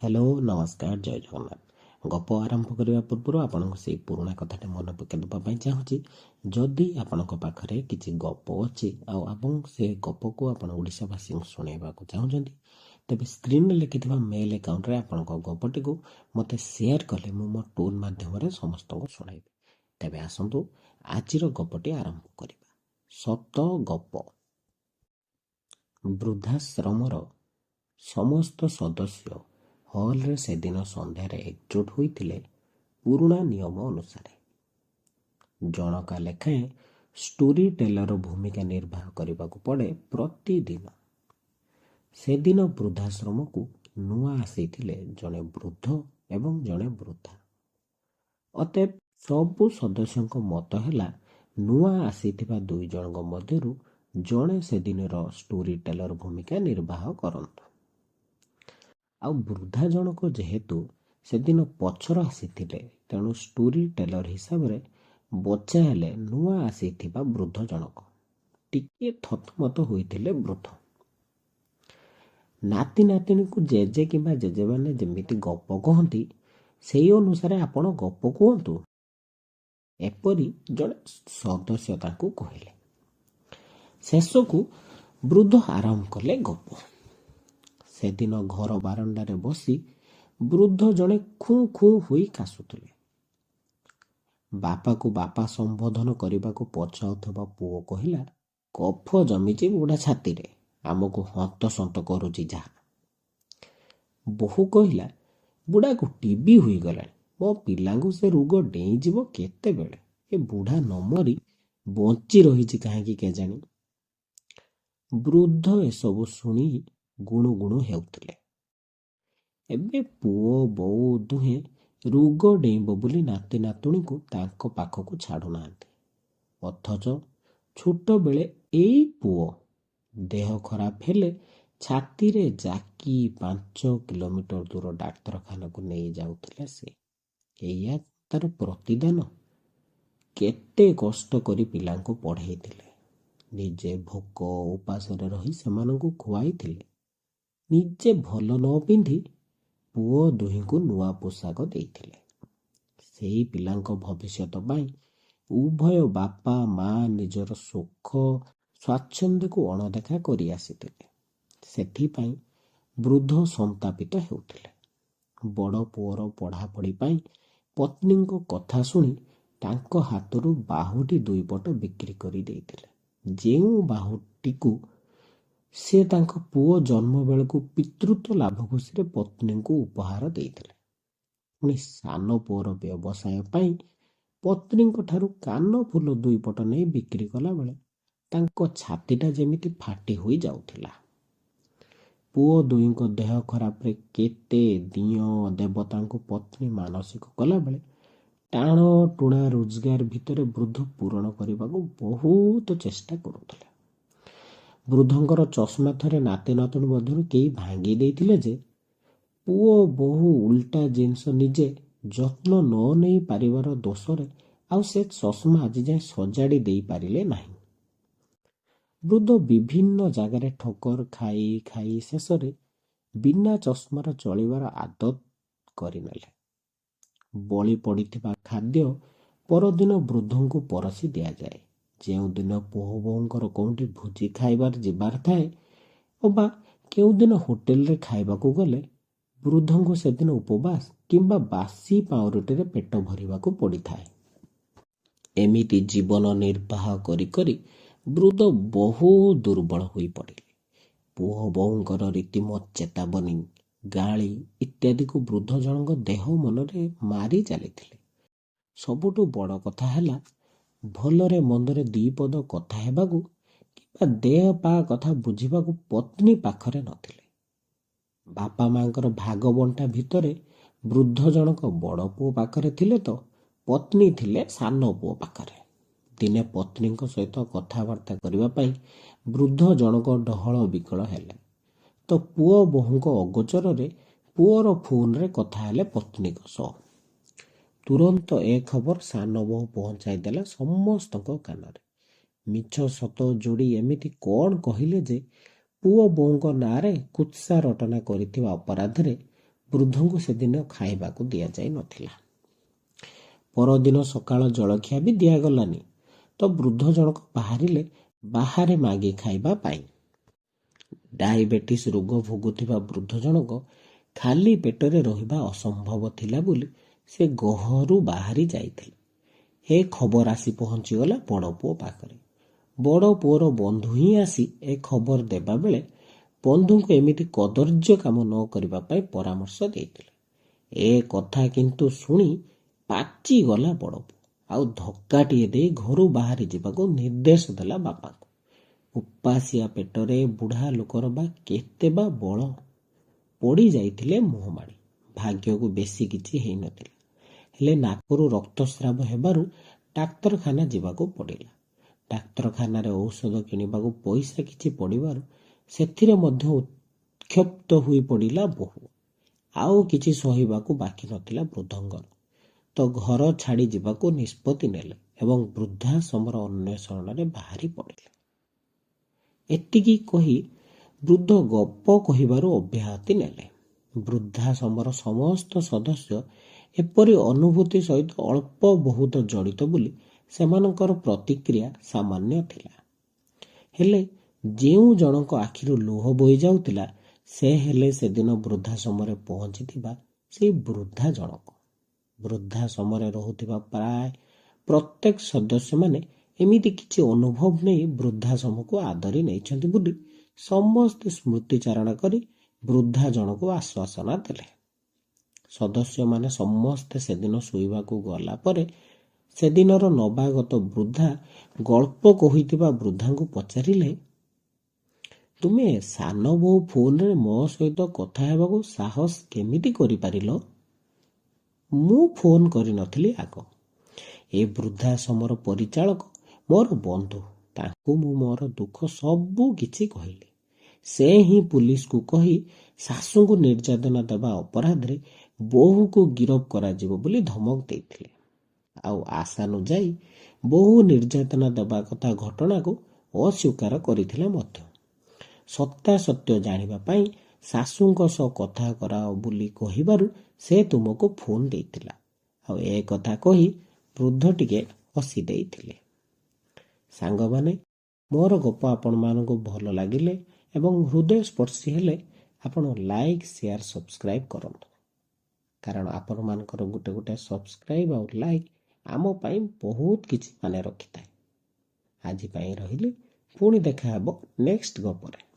Hello ନମସ୍କାର ଜୟ ଜଗନ୍ନାଥ। ଗପ ଆରମ୍ଭ କରିବା ପୂର୍ବରୁ ଆପଣଙ୍କୁ ସେଇ ପୁରୁଣା କଥାଟା ମନେ ପକାଇ ଦେବା ପାଇଁ ଚାହୁଁଛି। ଯଦି ଆପଣଙ୍କ ପାଖରେ କିଛି ଗପ ଅଛି ଆଉ ଆପଣ ସେ ଗପକୁ ଆପଣ ଓଡ଼ିଶାବାସୀଙ୍କୁ ଶୁଣାଇବାକୁ ଚାହୁଁଛନ୍ତି, ତେବେ ସ୍କ୍ରିନ୍ରେ ଲେଖିଥିବା ମେଲ୍ ଆକାଉଣ୍ଟରେ ଆପଣଙ୍କ ଗପଟିକୁ ମୋତେ ସେୟାର କଲେ ମୁଁ ମୋ ଟୋନ୍ ମାଧ୍ୟମରେ ସମସ୍ତଙ୍କୁ ଶୁଣାଇବି। ତେବେ ଆସନ୍ତୁ ଆଜିର ଗପଟି ଆରମ୍ଭ କରିବା। ସତ ଗପ। ବୃଦ୍ଧାଶ୍ରମର ସମସ୍ତ ସଦସ୍ୟ ହଲରେ ସେଦିନ ସନ୍ଧ୍ୟାରେ ଏକଜୁଟ ହୋଇଥିଲେ ପୁରୁଣା ନିୟମ ଅନୁସାରେ। ଜଣକା ଲେଖାଏଁ ଷ୍ଟୋରି ଟେଲର ଭୂମିକା ନିର୍ବାହ କରିବାକୁ ପଡ଼େ ପ୍ରତିଦିନ। ସେଦିନ ବୃଦ୍ଧାଶ୍ରମକୁ ନୂଆ ଆସିଥିଲେ ଜଣେ ବୃଦ୍ଧ ଏବଂ ଜଣେ ବୃଦ୍ଧା। ଅତଏବ ସବୁ ସଦସ୍ୟଙ୍କ ମତ ହେଲା ନୂଆ ଆସିଥିବା ଦୁଇ ଜଣଙ୍କ ମଧ୍ୟରୁ ଜଣେ ସେଦିନର ଷ୍ଟୋରି ଟେଲର ଭୂମିକା ନିର୍ବାହ କରନ୍ତୁ। ଆଉ ବୃଦ୍ଧା ଜଣକ ଯେହେତୁ ସେଦିନ ପଛର ଆସିଥିଲେ, ତେଣୁ ଷ୍ଟୋରି ଟେଲର ହିସାବରେ ବଚା ହେଲେ ନୂଆ ଆସିଥିବା ବୃଦ୍ଧ ଜଣକ। ଟିକିଏ ଥତମତ ହୋଇଥିଲେ ବୃଦ୍ଧ। ନାତି ନାତୁଣୀକୁ ଜେଜେ କିମ୍ବା ଜେଜେମାନେ ଯେମିତି ଗପ କହନ୍ତି, ସେଇ ଅନୁସାରେ ଆପଣ ଗପ କୁହନ୍ତୁ, ଏପରି ଜଣେ ସଦସ୍ୟ ତାଙ୍କୁ କହିଲେ। ଶେଷକୁ ବୃଦ୍ଧ ଆରମ୍ଭ କଲେ ଗପ। ସେଦିନ ଘର ବାରଣ୍ଡାରେ ବସି ବୃଦ୍ଧ ଜଣେ ଖୁଁ ଖୁଁ ହୋଇ କାଶୁଥିଲେ। ବାପାକୁ ବାପା ସମ୍ବୋଧନ କରିବାକୁ ପଛାଉଥିବା ପୁଅ କହିଲା, କଫ ଜମିଛି ବୁଢ଼ା ଛାତିରେ, ଆମକୁ ହନ୍ତସନ୍ତ କରୁଛି ଯାହା। ବୋହୂ କହିଲା, ବୁଢ଼ାକୁ ଟିବି ହୋଇଗଲାଣି, ମୋ ପିଲାଙ୍କୁ ସେ ରୋଗ ଡେଇଁଯିବ କେତେବେଳେ, ଏ ବୁଢ଼ା ନ ମରି ବଞ୍ଚି ରହିଛି କାହିଁକି କେଜାଣି। ବୃଦ୍ଧ ଏସବୁ ଶୁଣି ଗୁଣୁ ଗୁଣୁ ହେଉଥିଲେ। ଏବେ ପୁଅ ବୋଉ ଦୁହେଁ ରୋଗ ଡେଇଁବ ବୋଲି ନାତି ନାତୁଣୀକୁ ତାଙ୍କ ପାଖକୁ ଛାଡ଼ୁନାହାନ୍ତି। ଅଥଚ ଛୋଟବେଳେ ଏଇ ପୁଅ ଦେହ ଖରାପ ହେଲେ ଛାତିରେ ଜାକି 5 କିଲୋମିଟର ଦୂର ଡାକ୍ତରଖାନାକୁ ନେଇ ଯାଉଥିଲା ସେ। ଏଇଆ ତାର ପ୍ରତିଦାନ। କେତେ କଷ୍ଟ କରି ପିଲାଙ୍କୁ ପଢ଼େଇଥିଲେ, ନିଜେ ଭୋକ ଉପାସରେ ରହି ସେମାନଙ୍କୁ ଖୁଆଇଥିଲେ, ନିଜେ ଭଲ ନ ପିନ୍ଧି ପୁଅ ଦୁହିଁଙ୍କୁ ନୂଆ ପୋଷାକ ଦେଇଥିଲେ। ସେଇ ପିଲାଙ୍କ ଭବିଷ୍ୟତ ପାଇଁ ଉଭୟ ବାପା ମା ନିଜର ସୁଖ ସ୍ୱାଚ୍ଛନ୍ଦ୍ୟକୁ ଅଣଦେଖା କରି ଆସିଥିଲେ। ସେଥିପାଇଁ ବୃଦ୍ଧ ସନ୍ତାପିତ ହେଉଥିଲେ। ବଡ଼ ପୁଅର ପଢ଼ାପଢ଼ି ପାଇଁ ପତ୍ନୀଙ୍କ କଥା ଶୁଣି ତାଙ୍କ ହାତରୁ ବାହୁଟି 2 ପଟ ବିକ୍ରି କରି ଦେଇଥିଲେ। ଯେଉଁ ବାହୁଟିକୁ ସେ ତାଙ୍କ ପୁଅ ଜନ୍ମ ବେଳକୁ ପିତୃତ୍ୱ ଲାଭ ଖୁସିରେ ପତ୍ନୀଙ୍କୁ ଉପହାର ଦେଇଥିଲେ। ପୁଣି ସାନ ପୁଅର ବ୍ୟବସାୟ ପାଇଁ ପତ୍ନୀଙ୍କ ଠାରୁ କାନ ଫୁଲ 2 ପଟ ନେଇ ବିକ୍ରି କଲାବେଳେ ତାଙ୍କ ଛାତିଟା ଯେମିତି ଫାଟି ହୋଇ ଯାଉଥିଲା। ପୁଅ ଦୁହିଁଙ୍କ ଦେହ ଖରାପରେ କେତେ ଦିଅଁ ଦେବତାଙ୍କୁ ପତ୍ନୀ ମାନସିକ କଲାବେଳେ ଟାଣ ଟୁଣା ରୋଜଗାର ଭିତରେ ବୃଦ୍ଧ ପୂରଣ କରିବାକୁ ବହୁତ ଚେଷ୍ଟା କରୁଥିଲେ। ବୃଦ୍ଧଙ୍କର ଚଷମା ଥରେ ନାତି ନାତୁଣୀ ମଧ୍ୟରୁ କେହି ଭାଙ୍ଗି ଦେଇଥିଲେ ଯେ ପୁଅ ବୋହୂ ଉଲ୍ଟା ଜିନିଷ ନିଜେ ଯତ୍ନ ନ ନେଇ ପାରିବାର ଦୋଷରେ ଆଉ ସେ ଚଷମା ଆଜି ଯାଏ ସଜାଡ଼ି ଦେଇପାରିଲେ ନାହିଁ। ବୃଦ୍ଧ ବିଭିନ୍ନ ଜାଗାରେ ଠୋକର ଖାଇ ଖାଇ ଶେଷରେ ବିନା ଚଷମାର ଚଳିବାର ଆଦତ କରିନେଲେ। ବଳି ପଡ଼ିଥିବା ଖାଦ୍ୟ ପରଦିନ ବୃଦ୍ଧଙ୍କୁ ପରସି ଦିଆଯାଏ। ଯେଉଁଦିନ ପୁଅ ବୋହୂଙ୍କର କେଉଁଠି ଭୋଜି ଖାଇବାର ଯିବାର ଥାଏ ଅବା କେଉଁଦିନ ହୋଟେଲରେ ଖାଇବାକୁ ଗଲେ ବୃଦ୍ଧଙ୍କୁ ସେଦିନ ଉପବାସ କିମ୍ବା ବାସି ପାଉଁରୁଟିରେ ପେଟ ଭରିବାକୁ ପଡ଼ିଥାଏ। ଏମିତି ଜୀବନ ନିର୍ବାହ କରି କରି ବୃଦ୍ଧ ବହୁ ଦୁର୍ବଳ ହୋଇ ପଡ଼ିଲେ। ପୁଅ ବୋହୂଙ୍କର ରୀତିମତ ଚେତାବନୀ, ଗାଳି ଇତ୍ୟାଦିକୁ ବୃଦ୍ଧ ଜଣଙ୍କ ଦେହ ମନରେ ମାରି ଚାଲିଥିଲେ। ସବୁଠୁ ବଡ଼ କଥା ହେଲା, ଭଲରେ ମନ୍ଦରେ 2 ପଦ କଥା ହେବାକୁ କିମ୍ବା ଦେହ ପା କଥା ବୁଝିବାକୁ ପତ୍ନୀ ପାଖରେ ନଥିଲେ। ବାପା ମାଙ୍କର ଭାଗ ବଣ୍ଟା ଭିତରେ ବୃଦ୍ଧ ଜଣକ ବଡ଼ ପୁଅ ପାଖରେ ଥିଲେ ତ ପତ୍ନୀ ଥିଲେ ସାନ ପୁଅ ପାଖରେ। ଦିନେ ପତ୍ନୀଙ୍କ ସହିତ କଥାବାର୍ତ୍ତା କରିବା ପାଇଁ ବୃଦ୍ଧ ଜଣକ ଡହଳ ବିକଳ ହେଲେ ତ ପୁଅ ବୋହୂଙ୍କ ଅଗୋଚରରେ ପୁଅର ଫୋନରେ କଥା ହେଲେ ପତ୍ନୀଙ୍କ ସହ। ତୁରନ୍ତ ଏ ଖବର ସାନ ବୋହୂ ପହଞ୍ଚାଇ ଦେଲା ସମସ୍ତଙ୍କ କାନରେ। ମିଛ ସତ ଯୋଡ଼ି ଏମିତି କ'ଣ କହିଲେ ଯେ ପୁଅ ବୋହୂଙ୍କ ନାଁରେ କୁତ୍ସା ରଟନା କରିଥିବା ଅପରାଧରେ ବୃଦ୍ଧଙ୍କୁ ସେଦିନ ଖାଇବାକୁ ଦିଆଯାଇ ନଥିଲା। ପରଦିନ ସକାଳ ଜଳଖିଆ ବି ଦିଆଗଲାନି। ତ ବୃଦ୍ଧ ଜଣକ ବାହାରିଲେ ବାହାରେ ମାଗି ଖାଇବା ପାଇଁ। ଡାଇବେଟିସ୍ ରୋଗ ଭୋଗୁଥିବା ବୃଦ୍ଧ ଜଣକ ଖାଲି ପେଟରେ ରହିବା ଅସମ୍ଭବ ଥିଲା ବୋଲି ସେ ଘରୁ ବାହାରି ଯାଇଥିଲେ। ଏ ଖବର ଆସି ପହଞ୍ଚିଗଲା ବଡ଼ ପୁଅ ପାଖରେ। ବଡ଼ ପୁଅର ବନ୍ଧୁ ହିଁ ଆସି ଏ ଖବର ଦେବା ବେଳେ ବନ୍ଧୁଙ୍କୁ ଏମିତି କଦର୍ଯ୍ୟ କାମ ନ କରିବା ପାଇଁ ପରାମର୍ଶ ଦେଇଥିଲେ। ଏ କଥା କିନ୍ତୁ ଶୁଣି ପାଚିଗଲା ବଡ଼ ପୁଅ, ଆଉ ଧକ୍କାଟିଏ ଦେଇ ଘରୁ ବାହାରି ଯିବାକୁ ନିର୍ଦ୍ଦେଶ ଦେଲା ବାପାଙ୍କୁ। ଉପାସିଆ ପେଟରେ ବୁଢ଼ା ଲୋକର ବା କେତେ ବା ବଳ। ପଡ଼ି ଯାଇଥିଲେ ମୁହଁମାଡ଼ି। ଭାଗ୍ୟକୁ ବେଶୀ କିଛି ହେଇନଥିଲା, ହେଲେ ନାକରୁ ରକ୍ତସ୍ରାବ ହେବାରୁ ଡାକ୍ତରଖାନା ଯିବାକୁ ପଡ଼ିଲା। ଡାକ୍ତରଖାନାରେ ଔଷଧ କିଣିବାକୁ ପଇସା କିଛି ପଡ଼ିବାରୁ ସେଥିରେ ମଧ୍ୟ ଉତ୍କ୍ଷିପ୍ତ ହୋଇ ପଡ଼ିଲା ବୋହୂ। ଆଉ କିଛି ସହିବାକୁ ବାକି ନଥିଲା ବୃଦ୍ଧଙ୍କର। ତ ଘର ଛାଡ଼ି ଯିବାକୁ ନିଷ୍ପତ୍ତି ନେଲେ ଏବଂ ବୃଦ୍ଧାଶ୍ରମର ଅନ୍ୱେଷଣରେ ବାହାରି ପଡ଼ିଲେ। ଏତିକି କହି ବୃଦ୍ଧ ଗପ କହିବାରୁ ଅବ୍ୟାହତି ନେଲେ। ବୃଦ୍ଧାଶ୍ରମର ସମସ୍ତ ସଦସ୍ୟ ଏପରି ଅନୁଭୂତି ସହିତ ଅଳ୍ପ ବହୁତ ଜଡ଼ିତ ବୋଲି ସେମାନଙ୍କର ପ୍ରତିକ୍ରିୟା ସାମାନ୍ୟ ଥିଲା। ହେଲେ ଯେଉଁ ଜଣଙ୍କ ଆଖିରୁ ଲୁହ ବୋହି ଯାଉଥିଲା ସେ ହେଲେ ସେଦିନ ବୃଦ୍ଧାଶ୍ରମରେ ପହଞ୍ଚିଥିବା ସେଇ ବୃଦ୍ଧା ଜଣକ। ବୃଦ୍ଧାଶ୍ରମରେ ରହୁଥିବା ପ୍ରାୟ ପ୍ରତ୍ୟେକ ସଦସ୍ୟମାନେ ଏମିତି କିଛି ଅନୁଭବ ନେଇ ବୃଦ୍ଧାଶ୍ରମକୁ ଆଦରି ନେଇଛନ୍ତି ବୋଲି ସମସ୍ତେ ସ୍ମୃତିଚାରଣା କରି ବୃଦ୍ଧା ଜଣକୁ ଆଶ୍ୱାସନା ଦେଲେ। ସଦସ୍ୟମାନେ ସମସ୍ତେ ସେଦିନ ଶୋଇବାକୁ ଗଲା ପରେ ସେଦିନର ନବାଗତ ବୃଦ୍ଧା ଗଳ୍ପ କହୁଥିବା ବୃଦ୍ଧାଙ୍କୁ ପଚାରିଲେ, ତୁମେ ସାନ ବୋଉ ଫୋନରେ ମୋ ସହିତ କଥା ହେବାକୁ ସାହସ କେମିତି କରିପାରିଲ? ମୁଁ ଫୋନ କରିନଥିଲି ଆଗ। ଏ ବୃଦ୍ଧାଶ୍ରମର ପରିଚାଳକ ମୋର ବନ୍ଧୁ। ତାଙ୍କୁ ମୁଁ ମୋର ଦୁଃଖ ସବୁ କିଛି କହିଲି। ସେ ହିଁ ପୁଲିସକୁ କହି ଶାଶୁଙ୍କୁ ନିର୍ଯାତନା ଦେବା ଅପରାଧରେ ବୋହୂକୁ ଗିରଫ କରାଯିବ ବୋଲି ଧମକ ଦେଇଥିଲେ। ଆଉ ଆଶାନୁଯାୟୀ ବୋହୂ ନିର୍ଯାତନା ଦେବା କଥା ଘଟଣାକୁ ଅସ୍ୱୀକାର କରିଥିଲେ ମଧ୍ୟ। ସତ୍ୟାସତ୍ୟ ଜାଣିବା ପାଇଁ ଶାଶୁଙ୍କ ସହ କଥା କରାଅ ବୋଲି କହିବାରୁ ସେ ତୁମକୁ ଫୋନ ଦେଇଥିଲା। ଆଉ ଏ କଥା କହି ବୃଦ୍ଧ ଟିକେ ହସି ଦେଇଥିଲେ। ସାଙ୍ଗମାନେ, ମୋର ଗପ ଆପଣମାନଙ୍କୁ ଭଲ ଲାଗିଲେ ଏବଂ ହୃଦୟସ୍ପର୍ଶୀ ହେଲେ ଆପଣ ଲାଇକ୍, ସେୟାର, ସବସ୍କ୍ରାଇବ୍ କରନ୍ତୁ। କାରଣ ଆପଣମାନଙ୍କର ଗୋଟେ ଗୋଟେ ସବସ୍କ୍ରାଇବ୍ ଆଉ ଲାଇକ୍ ଆମ ପାଇଁ ବହୁତ କିଛି ମାନେ ରଖିଥାଏ। ଆଜି ପାଇଁ ରହିଲି। ପୁଣି ଦେଖା ହେବ ନେକ୍ସଟ ଗପରେ।